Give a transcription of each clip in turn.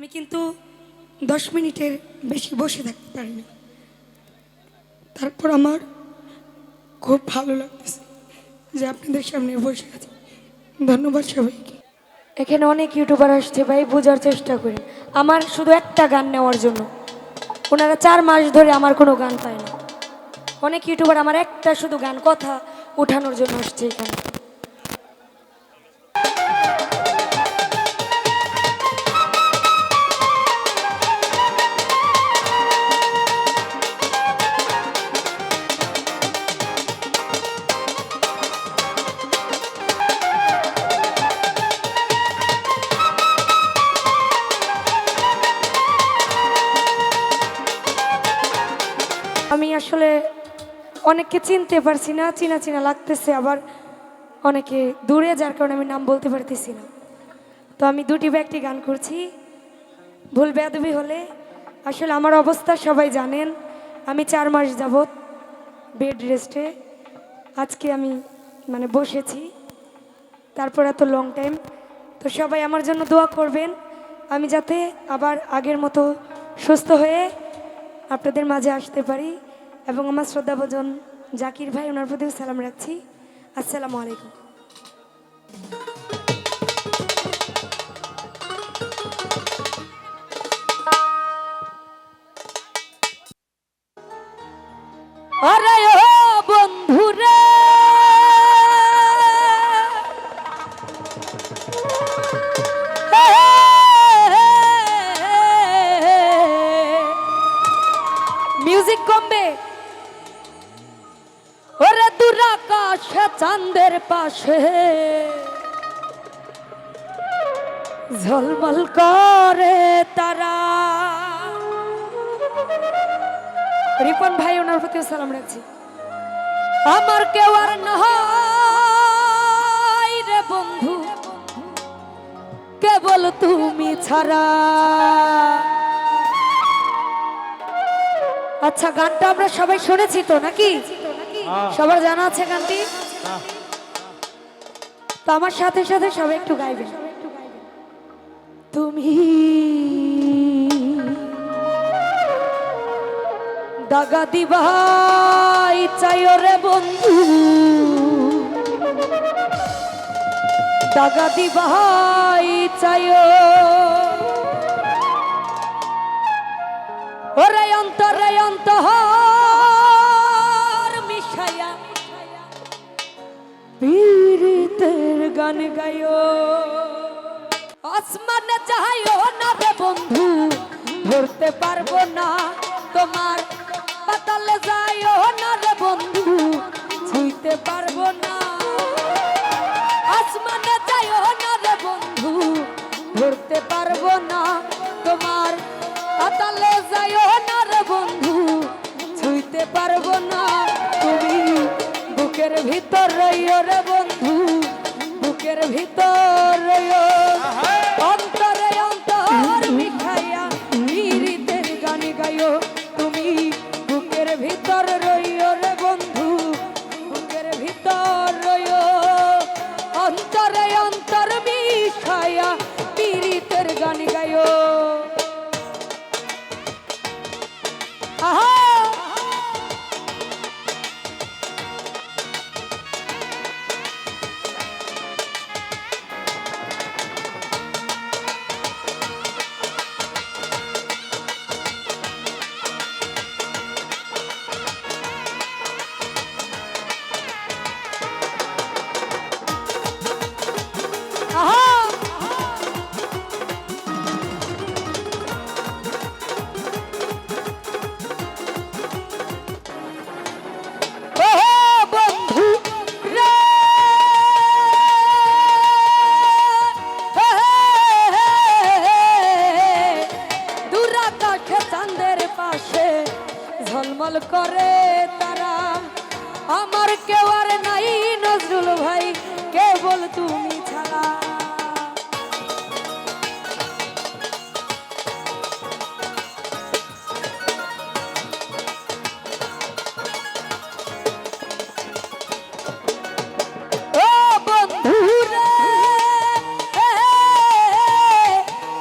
আমি কিন্তু 10 মিনিটের বেশি বসে থাকতে পারি না। তারপর আমার খুব ভালো লাগতেছে যে আপনাদের সামনে বসে আছি। ধন্যবাদ সবাইকে। এখানে অনেক ইউটিউবার আসছে ভাই, বোঝার চেষ্টা করি। আমার শুধু একটা গান নেওয়ার জন্য ওনারা 4 মাস ধরে আমার কোনো গান পায় না। অনেক ইউটিউবার আমার একটা শুধু গান কথা উঠানোর জন্য আসছে এখানে। আমি আসলে অনেককে চিনতে পারছি না, চিনা চিনা লাগতেছে, আবার অনেকে দূরে, যার কারণে আমি নাম বলতে পারতেছি না। তো আমি দুটি ব্যক্তি গান করছি, ভুল বেয়াদবি হলে আসলে আমার অবস্থা সবাই জানেন। আমি 4 মাস যাবত বেড রেস্টে, আজকে আমি মানে বসেছি, তারপর এত লং টাইম। তো সবাই আমার জন্য দোয়া করবেন, আমি যাতে আবার আগের মতো সুস্থ হয়ে আপনাদের মাঝে আসতে পারি। এবং আমার শ্রদ্ধাভাজন জাকির ভাই, ওনার প্রতিও সালাম রাখছি। আসসালামু আলাইকুম। আরে ও বন্ধুরে, মিউজিক কমবে। ওরে দূর আকাশে চাঁদের পাশে ঝলমল করে তারা। রিপন ভাই, ওনার প্রতি সালাম রাখছি। আমার কেউ আর নাই রে বন্ধু, কেবল তুমি ছাড়া। আচ্ছা, গানটা আমরা সবাই শুনেছি তো নাকি? সবার জানা আছে গানটি? তো আমার সাথে সাথে সবাই একটু গাইবেন। তুমি দাগা দিবাই চাইও রে বন্ধু, দাগা দিবাই চাইও। ওরে অন্তরে অন্তর মিশাইয়া পীড়িতের গান গাইও। আসমানে যাইও না রে বন্ধু, ধরতে পারবো না তোমার। পাতালে যাইও না রে বন্ধু, ছুঁইতে পারবো না। আসমানে যাইও না রে বন্ধু, ধরতে পারবো না তোমার। পাতালে যাইও না রে বন্ধু, ছুঁইতে পারবো না। তুমি বুকের ভিতর রইও রে বন্ধু, বুকের ভিতর রইও। অন্তরে অন্তর মিশাইয়া পীড়িতের গান গাইও। তুমি বুকের ভিতর রইও রে বন্ধু, বুকের ভিতর রইও। অন্তরে অন্তর মিশাইয়া পীড়িতের গান গাইও। আহা ঝলমল করে তারা। আমার কেউ আর নাই নজরুল ভাই, কেবল তুমি ছাড়া। ও বন্ধু রে,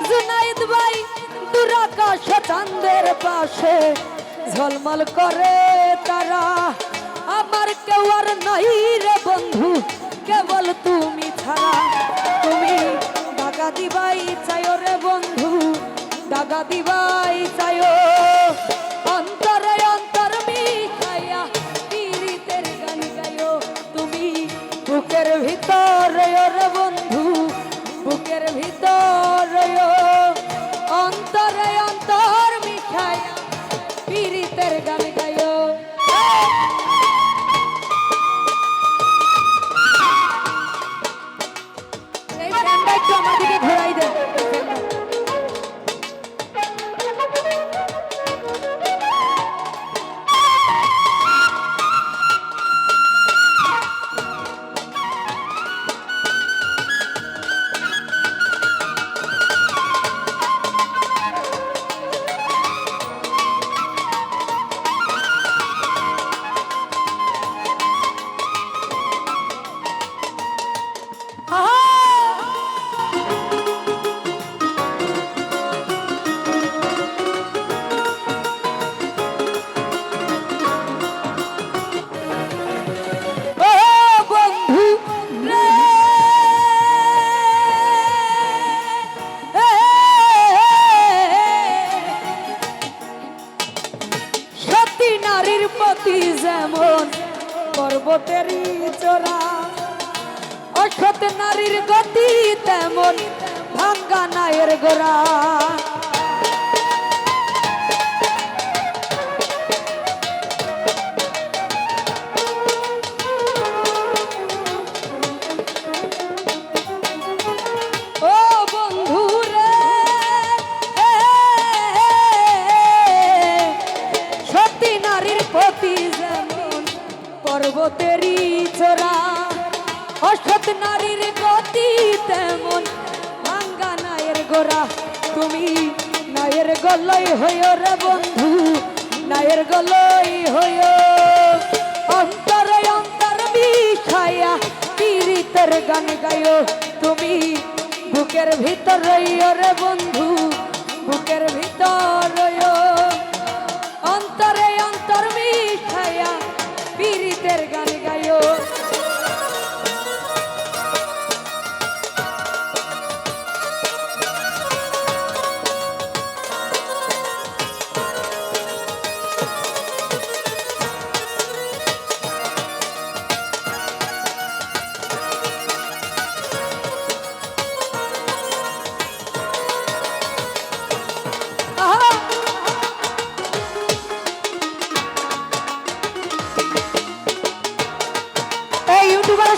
জুনাইদ ভাই চাঁদের পাশে ঝলমল করে তারা। আমার কেউ আর নাই রে বন্ধু, কেবল তুমি ছাড়া। তুমি দাগা দিবাই চাইও রে বন্ধু, দাগা দিবাই চাইও। অন্তরে অন্তর মিশাইয়া পীড়িতের গান গাইও। তুমি বুকের ভিতরে রে বন্ধু, বুকের ভিতরে অন্তরে অন্তর মিশাইয়া পীড়িতের গান গাইও। এই ফ্যানটা একটু আমার দিকে ঘোরাই দেন। যেমন পর্বতেরই চোরা, অসৎ নারীর গতি তেমন ভাঙ্গা নায়ের গোড়া। ও বন্ধু রে, সতী নারীর প্রতি পর্বতেরই চোরা, অসৎ নারীর গতি তেমন ভাঙ্গা নায়ের গোড়া। তুমি নায়ের গলই হইও রে বন্ধু, নায়ের গলই হইও। অন্তরে অন্তর মিশাইয়া পীড়িতের গান গাইও। তুমি বুকের ভিতর রইও রে বন্ধু, বুকের ভিতর রইও। অন্তরে অন্তর মিশাইয়া পীড়িতের গান গাইও।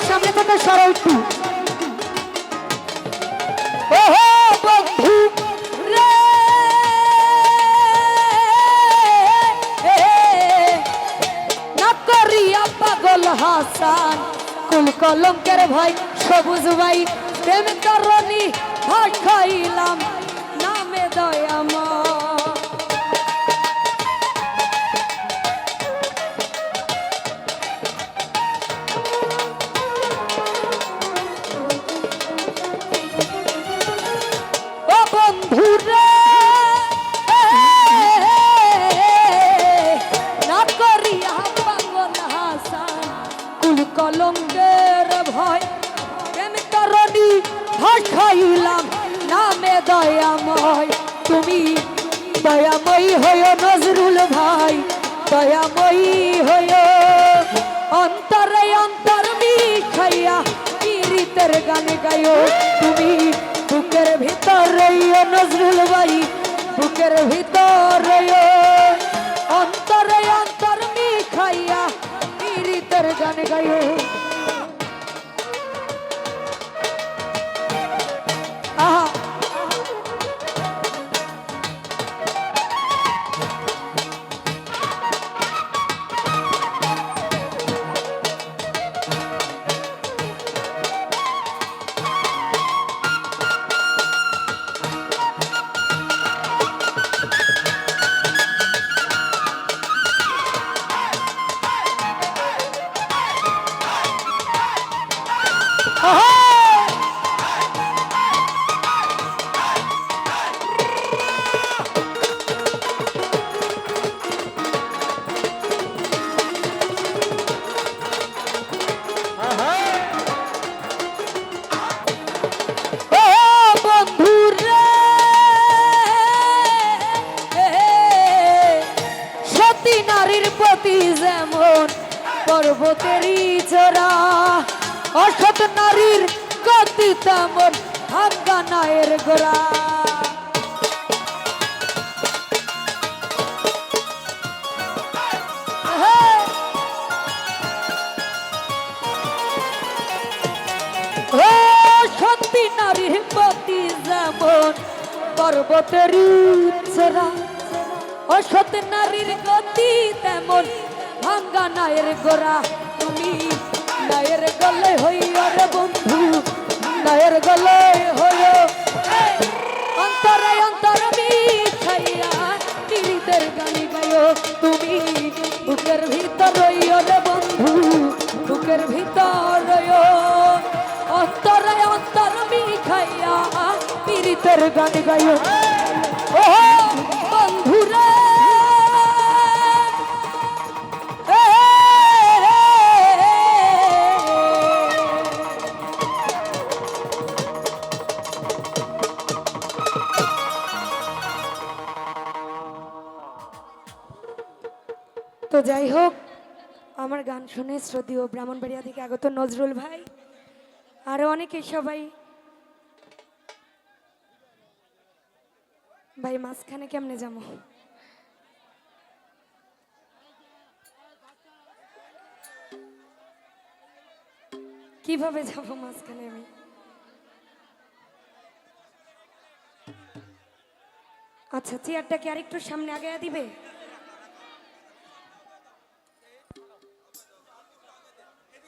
সামনে থেকে সরো একটু। বন্ধু রে, না করিয়া পাগল হাসান, কুল কলঙ্কের ভাই সবুজ ভাই প্রেম তরণী ভাসাইলাম নামে দয়াময়। কলঙ্কের ভয় প্রেম তরণী ভাসাইলাম নামে দয়াময়। তুমি দয়াময়ী হইও নজরুল ভাই, দয়াময়ী হইও। অন্তরে অন্তর মিশাইয়া পীড়িতের গান গাইও। তুমি বুকের ভিতর রইও নজরুল ভাই, বুকের ভিতর রইও। অন্তরে অন্তর মিশাইয়া পীড়িতের গান গাইও। আহা পর্বতেরই চোরা অসৎ নারীর গতি তেমন ভাঙ্গা নায়ের গোড়া ও সত্যি নারীর গতি যেমন পর্বতেরই চোরা অসৎ নারীর গতি তেমন ভাঙ্গা নায়ের গোড়া তুমি নায়ের গলে হইও রে বন্ধু নায়ের গলে হইও অন্তরে অন্তর মিঠাইয়া পীড়িতের গালি গাইও তুমি বুকের ভিতর রইও রে বন্ধু বুকের ভিতর রইও অন্তরে অন্তর মিঠাইয়া পীড়িতের গালি গাইও ও বন্ধুরা তো যাই হোক আমার গান শুনে শ্রদ্ধেয় ব্রাহ্মণবাড়িয়া থেকে আগত নজরুল ভাই আরো অনেকে সবাই ভাই মাঝখানে কেমনে যাবো কিভাবে যাবো মাঝখানে আমি আচ্ছা চেয়ারটাকে আরেকটু সামনে আগায়া দিবে